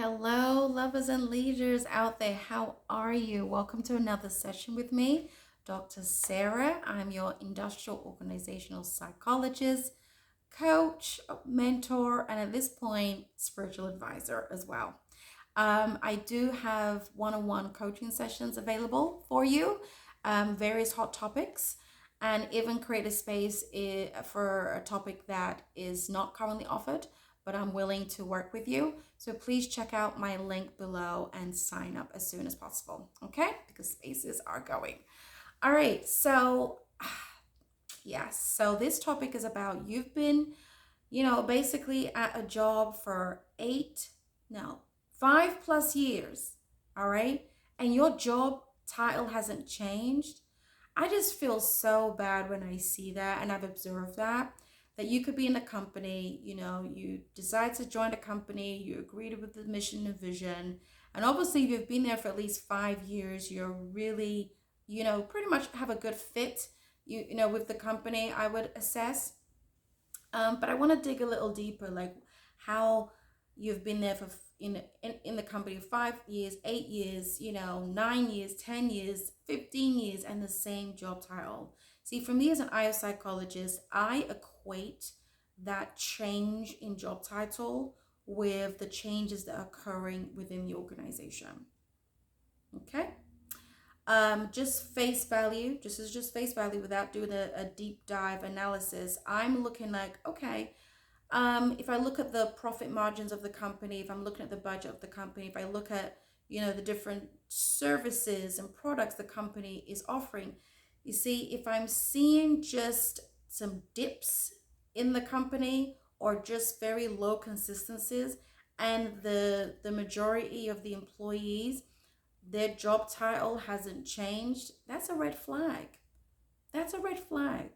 Hello, lovers and leaders out there. How are you? Welcome to another session with me, Dr. Sarah. I'm your industrial organizational psychologist, coach, mentor, and at this point, spiritual advisor as well. I do have one-on-one coaching sessions available for you, various hot topics, and even create a space for a topic that is not currently offered, but I'm willing to work with you. So please check out my link below and sign up as soon as possible, okay? Because spaces are going. All right, so yes, so this topic is about you've been, basically at a job for 5+ years, all right? And your job title hasn't changed. I just feel so bad when I see that, and I've observed that you could be in a company, you decide to join a company, you agreed with the mission and vision, and obviously if you've been there for at least 5 years, you're really, pretty much have a good fit, with the company, I would assess. But I want to dig a little deeper, like how you've been there for in the company 5 years, 8 years, 9 years, 10 years, 15 years, and the same job title. See, for me as an IO psychologist, I equate that change in job title with the changes that are occurring within the organization. Okay. Just face value, just face value without doing a deep dive analysis. I'm looking like, okay, if I look at the profit margins of the company, if I'm looking at the budget of the company, if I look at, the different services and products the company is offering, you see, if I'm seeing just some dips in the company or just very low consistencies, and the majority of the employees, their job title hasn't changed, that's a red flag. That's a red flag.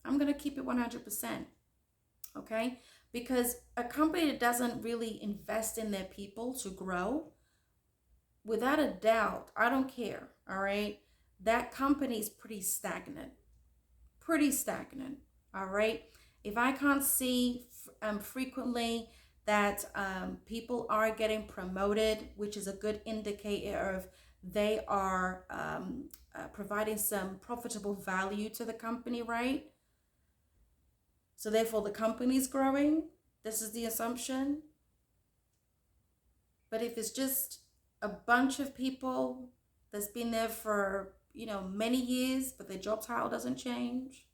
I'm going to keep it 100%. Okay? Because a company that doesn't really invest in their people to grow, without a doubt, I don't care. All right? That company is pretty stagnant. Pretty stagnant. All right? If I can't see frequently that people are getting promoted, which is a good indicator of they are providing some profitable value to the company, right? So therefore the company's growing. This is the assumption. But if it's just a bunch of people that's been there for, many years, but their job title doesn't change,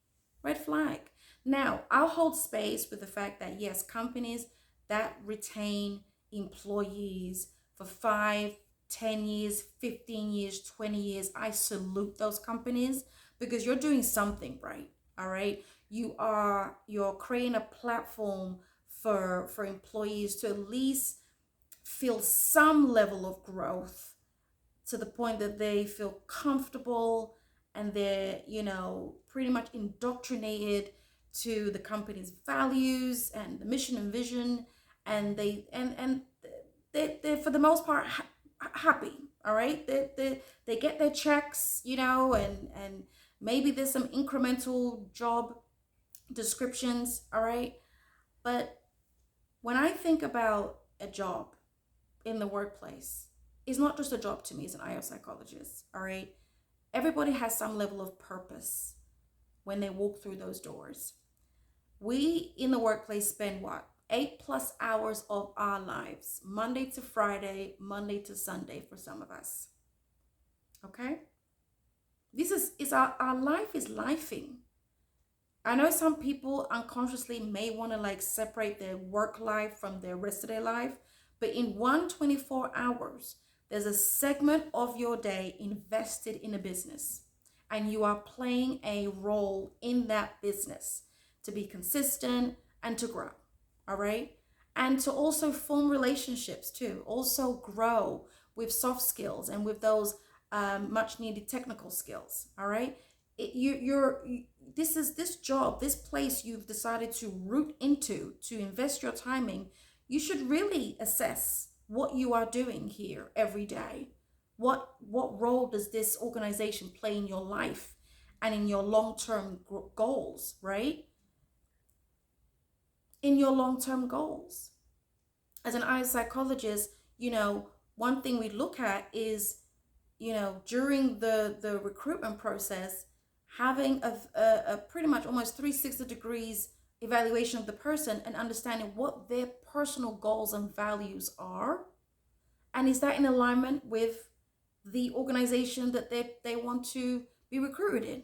red flag. Now, I'll hold space with the fact that yes, companies that retain employees for 5, 10 years, 15 years, 20 years, I salute those companies because you're doing something right. All right. You're creating a platform for employees to at least feel some level of growth to the point that they feel comfortable and they're, pretty much indoctrinated to the company's values and the mission and vision, and they're for the most part happy. All right, they get their checks, and maybe there's some incremental job descriptions. All right, but when I think about a job in the workplace, it's not just a job to me as an IO psychologist. All right, everybody has some level of purpose when they walk through those doors. We in the workplace spend what? 8+ hours of our lives, Monday to Friday, Monday to Sunday for some of us. Okay? This is our life is lifing. I know some people unconsciously may want to like separate their work life from their rest of their life, but in 124 hours, there's a segment of your day invested in a business, and you are playing a role in that business to be consistent and to grow. All right. And to also form relationships too, also grow with soft skills and with those much needed technical skills. All right. This job, this place you've decided to root into, to invest your time in, you should really assess what you are doing here every day. What role does this organization play in your life and in your long-term goals, right? In your long-term goals. As an IO psychologist, one thing we look at is, during the recruitment process, having a pretty much almost 360 degrees evaluation of the person and understanding what their personal goals and values are. And is that in alignment with the organization that they want to be recruited in?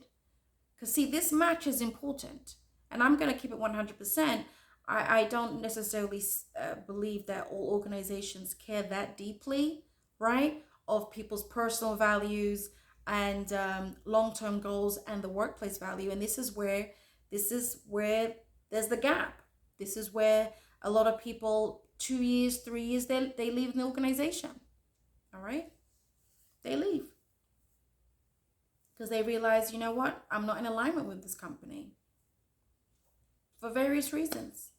Because, see, this match is important. And I'm going to keep it 100%. I don't necessarily believe that all organizations care that deeply, right, of people's personal values and long-term goals and the workplace value. And this is where there's the gap. This is where a lot of people, 2 years, 3 years, they leave the organization. All right, they leave because they realize, you know what, I'm not in alignment with this company for various reasons.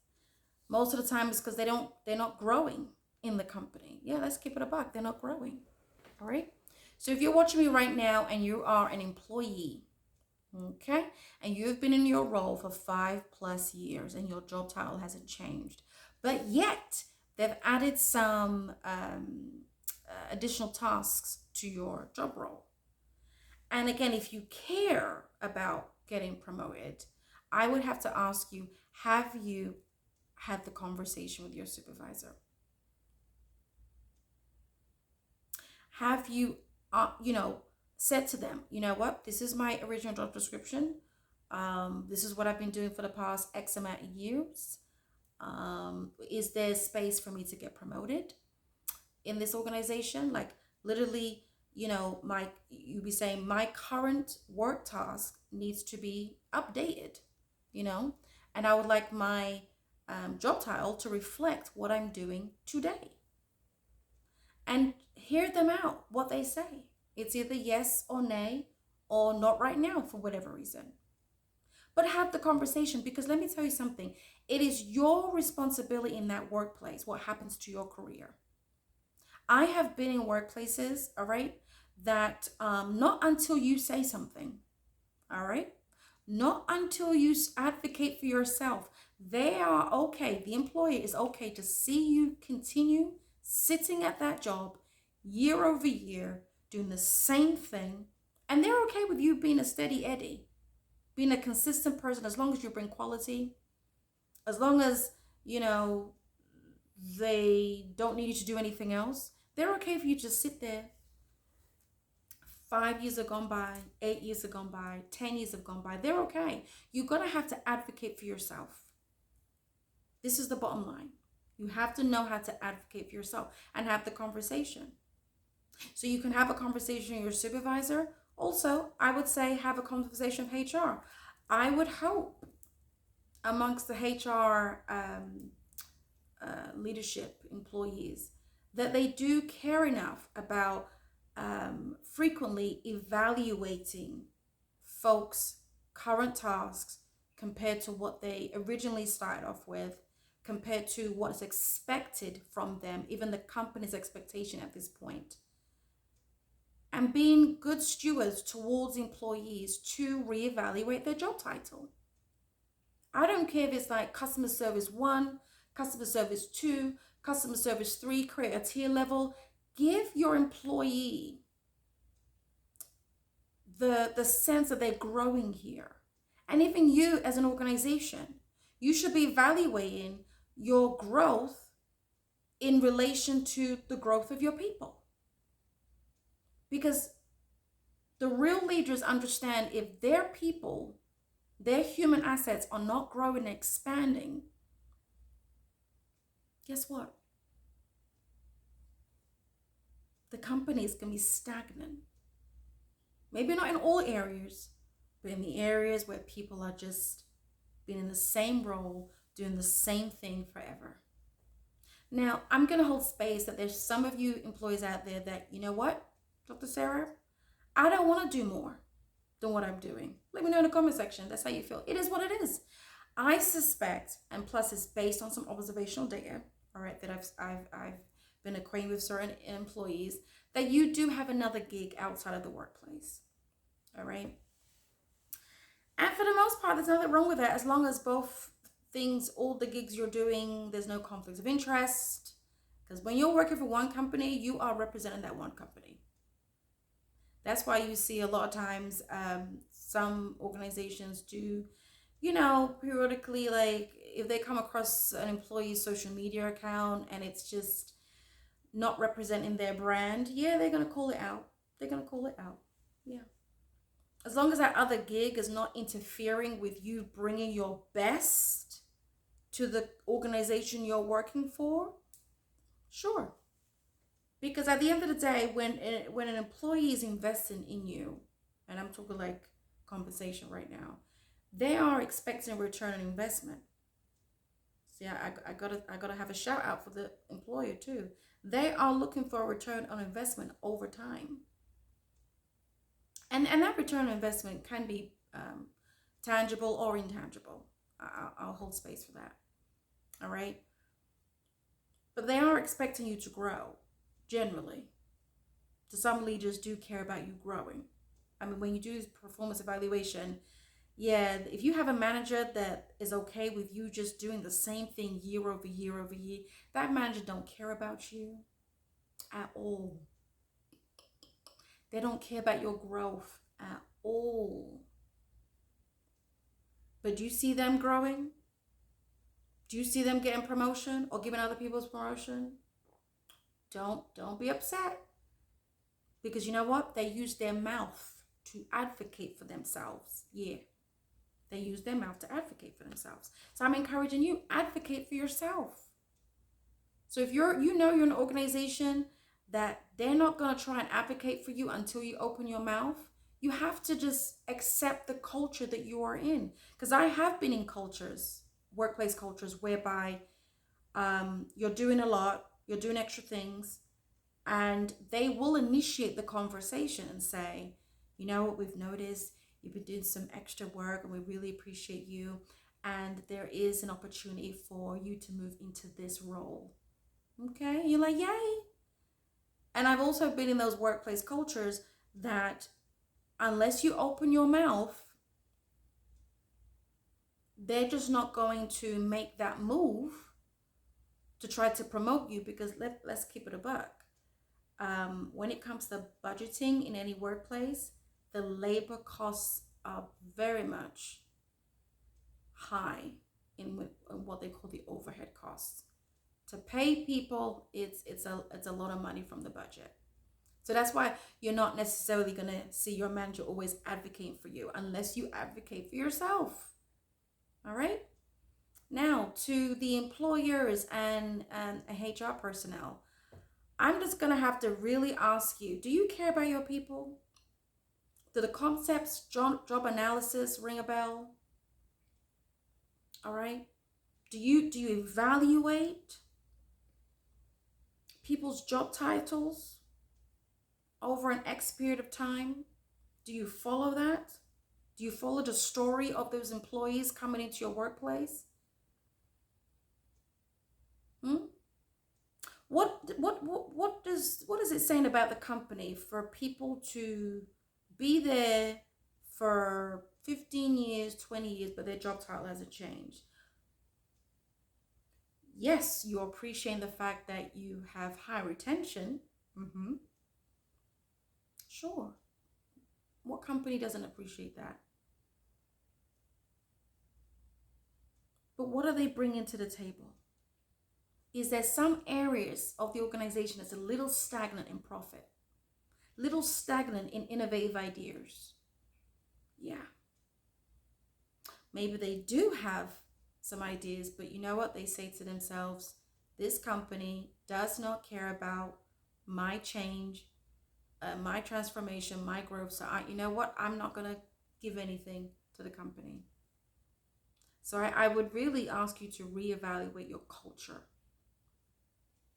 Most of the time it's because they're not growing in the company. Yeah, let's keep it a buck. They're not growing. All right. So if you're watching me right now and you are an employee, okay, and you've been in your role for 5+ years and your job title hasn't changed, but yet they've added some additional tasks to your job role. And again, if you care about getting promoted, I would have to ask you, have you had the conversation with your supervisor? Have you, said to them, you know what, this is my original job description. This is what I've been doing for the past X amount of years. Is there space for me to get promoted in this organization? Like, literally, you be saying my current work task needs to be updated, and I would like my job title to reflect what I'm doing today. And hear them out, what they say. It's either yes or nay, or not right now for whatever reason. But have the conversation, because let me tell you something. It is your responsibility in that workplace what happens to your career. I have been in workplaces, all right, that not until you say something, all right, not until you advocate for yourself, they are okay, the employer is okay to see you continue sitting at that job year over year, doing the same thing, and they're okay with you being a steady Eddie, being a consistent person, as long as you bring quality, as long as, they don't need you to do anything else. They're okay for you to just sit there. 5 years have gone by, 8 years have gone by, 10 years have gone by. They're okay. You're going to have to advocate for yourself. This is the bottom line. You have to know how to advocate for yourself and have the conversation. So you can have a conversation with your supervisor. Also, I would say have a conversation with HR. I would hope amongst the HR leadership employees that they do care enough about frequently evaluating folks' current tasks compared to what they originally started off with, compared to what's expected from them, even the company's expectation at this point. And being good stewards towards employees to reevaluate their job title. I don't care if it's like customer service 1, customer service 2, customer service 3, create a tier level. Give your employee the sense that they're growing here. And even you as an organization, you should be evaluating your growth in relation to the growth of your people. Because the real leaders understand if their people, their human assets are not growing and expanding, guess what? The company is going to be stagnant. Maybe not in all areas, but in the areas where people are just being in the same role, doing the same thing forever. Now, I'm going to hold space that there's some of you employees out there that, you know what, Dr. Sarah, I don't want to do more than what I'm doing. Let me know in the comment section. That's how you feel. It is what it is. I suspect, and plus it's based on some observational data, all right, that I've been acquainted with certain employees, that you do have another gig outside of the workplace. All right. And for the most part, there's nothing wrong with that, as long as both things, all the gigs you're doing, there's no conflicts of interest, Because when you're working for one company, you are representing that one company. That's why you see a lot of times some organizations do, periodically, like if they come across an employee's social media account and it's just not representing their brand, yeah, they're going to call it out. They're going to call it out. Yeah. As long as that other gig is not interfering with you bringing your best to the organization you're working for, sure. Because at the end of the day, when an employee is investing in you, and I'm talking like compensation right now, they are expecting a return on investment. So yeah, I gotta have a shout out for the employer too. They are looking for a return on investment over time, and that return on investment can be tangible or intangible. I'll hold space for that. All right, but they are expecting you to grow generally. So some leaders do care about you growing. I mean, when you do this performance evaluation, yeah, if you have a manager that is okay with you just doing the same thing year over year over year, that manager don't care about you at all. They don't care about your growth at all. But do you see them growing? Do you see them getting promotion or giving other people's promotion? Don't be upset. Because you know what? They use their mouth to advocate for themselves. Yeah. They use their mouth to advocate for themselves. So I'm encouraging you, advocate for yourself. So if you're in an organization that they're not going to try and advocate for you until you open your mouth, you have to just accept the culture that you are in. Because I have been in cultures, workplace cultures, whereby you're doing a lot, you're doing extra things, and they will initiate the conversation and say, you know what, we've noticed you've been doing some extra work and we really appreciate you. And there is an opportunity for you to move into this role. Okay, you're like, yay. And I've also been in those workplace cultures that unless you open your mouth, they're just not going to make that move to try to promote you, because let's keep it a buck. When it comes to budgeting in any workplace, the labor costs are very much high in what they call the overhead costs. To pay people, it's a lot of money from the budget. So that's why you're not necessarily going to see your manager always advocating for you unless you advocate for yourself. All right? Now, to the employers and HR personnel, I'm just going to have to really ask you, do you care about your people? Do the concepts, job analysis ring a bell? All right? Do you evaluate people's job titles over an X period of time? Do you follow that? Do you follow the story of those employees coming into your workplace? What is it saying about the company for people to be there for 15 years, 20 years, but their job title hasn't changed? Yes, you're appreciating the fact that you have high retention. Sure. What company doesn't appreciate that? But what are they bringing to the table? Is there some areas of the organization that's a little stagnant in profit, little stagnant in innovative ideas? Yeah. Maybe they do have some ideas, but you know what? They say to themselves, this company does not care about my change, my transformation, my growth. So you know what? I'm not going to give anything to the company. So I would really ask you to reevaluate your culture.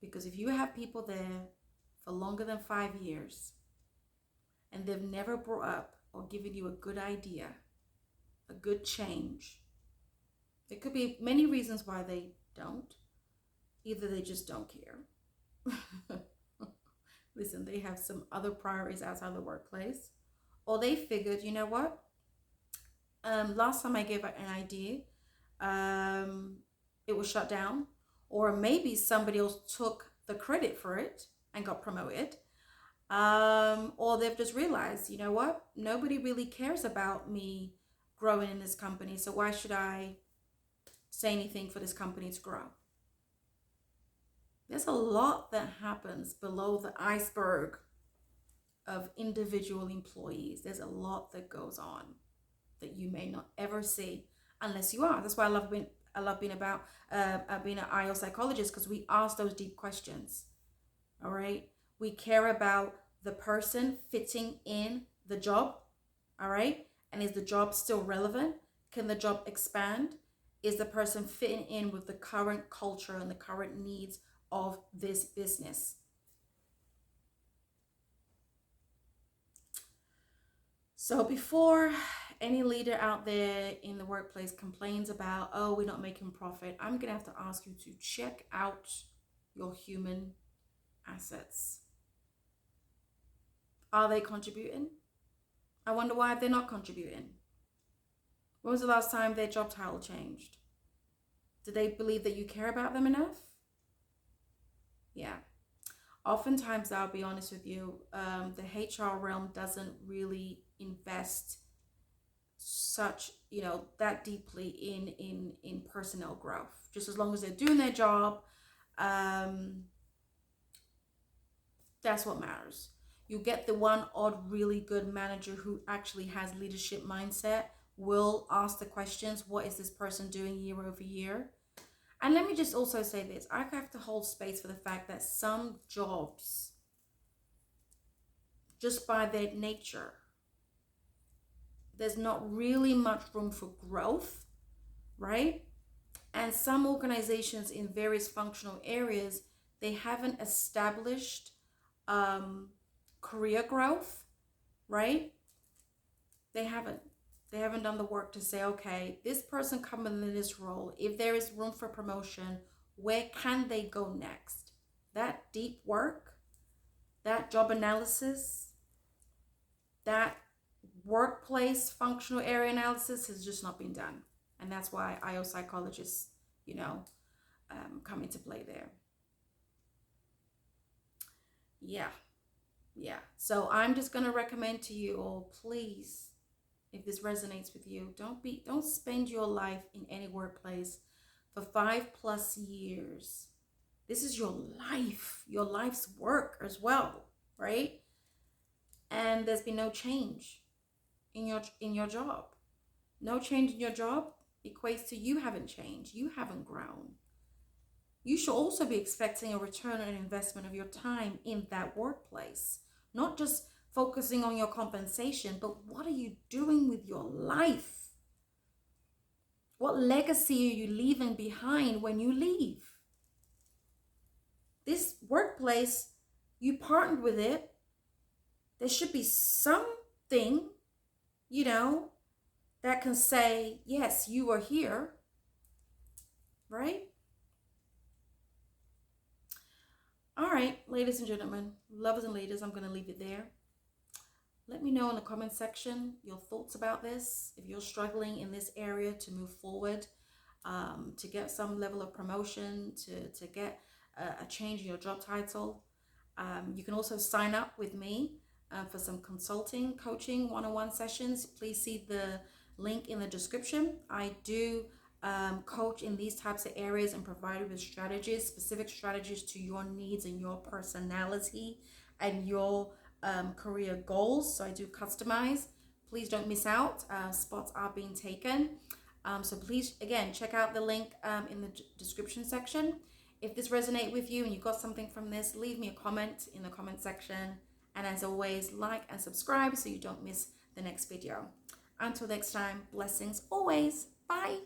Because if you have people there for longer than 5 years and they've never brought up or given you a good idea, a good change, there could be many reasons why they don't. Either they just don't care. Listen, they have some other priorities outside the workplace. Or they figured, you know what? Last time I gave an idea, it was shut down. Or maybe somebody else took the credit for it and got promoted. Or they've just realized, you know what? Nobody really cares about me growing in this company. So why should I say anything for this company to grow? There's a lot that happens below the iceberg of individual employees. There's a lot that goes on that you may not ever see unless you are. That's why I love being an IO psychologist, because we ask those deep questions. All right, we care about the person fitting in the job. All right, and is the job still relevant? Can the job expand? Is the person fitting in with the current culture and the current needs of this business? So before any leader out there in the workplace complains about, oh, we're not making profit, I'm going to have to ask you to check out your human assets. Are they contributing? I wonder why they're not contributing. When was the last time their job title changed? Do they believe that you care about them enough? Yeah. Oftentimes, I'll be honest with you, the HR realm doesn't really invest that deeply in personnel growth. Just as long as they're doing their job, that's what matters. You get the one odd really good manager who actually has leadership mindset, will ask the questions, what is this person doing year over year? And let me just also say this, I have to hold space for the fact that some jobs, just by their nature, there's not really much room for growth, right? And some organizations in various functional areas, they haven't established career growth, right? They haven't done the work to say, okay, this person coming in this role, if there is room for promotion, where can they go next? That deep work, that job analysis, that workplace functional area analysis has just not been done. And that's why IO psychologists, come into play there. Yeah. So I'm just going to recommend to you all, please, if this resonates with you, don't spend your life in any workplace for 5+ years. This is your life, your life's work as well, right? And there's been no change in your job. No change in your job equates to you haven't changed, you haven't grown. You should also be expecting a return on investment of your time in that workplace, not just focusing on your compensation, but what are you doing with your life? What legacy are you leaving behind when you leave? This workplace, you partnered with it. There should be something, that can say, yes, you are here, right? All right, ladies and gentlemen, lovers and leaders, I'm going to leave it there. Let me know in the comment section your thoughts about this. If you're struggling in this area to move forward, to get some level of promotion, to get a change in your job title, you can also sign up with me for some consulting, coaching, one-on-one sessions. Please see the link in the description. I do coach in these types of areas and provide you with strategies, specific strategies to your needs and your personality and your career goals. So I do customize. Please don't miss out. Spots are being taken. So please, again, check out the link in the description section. If this resonates with you and you got something from this, leave me a comment in the comment section. And as always, like and subscribe so you don't miss the next video. Until next time, blessings always. Bye.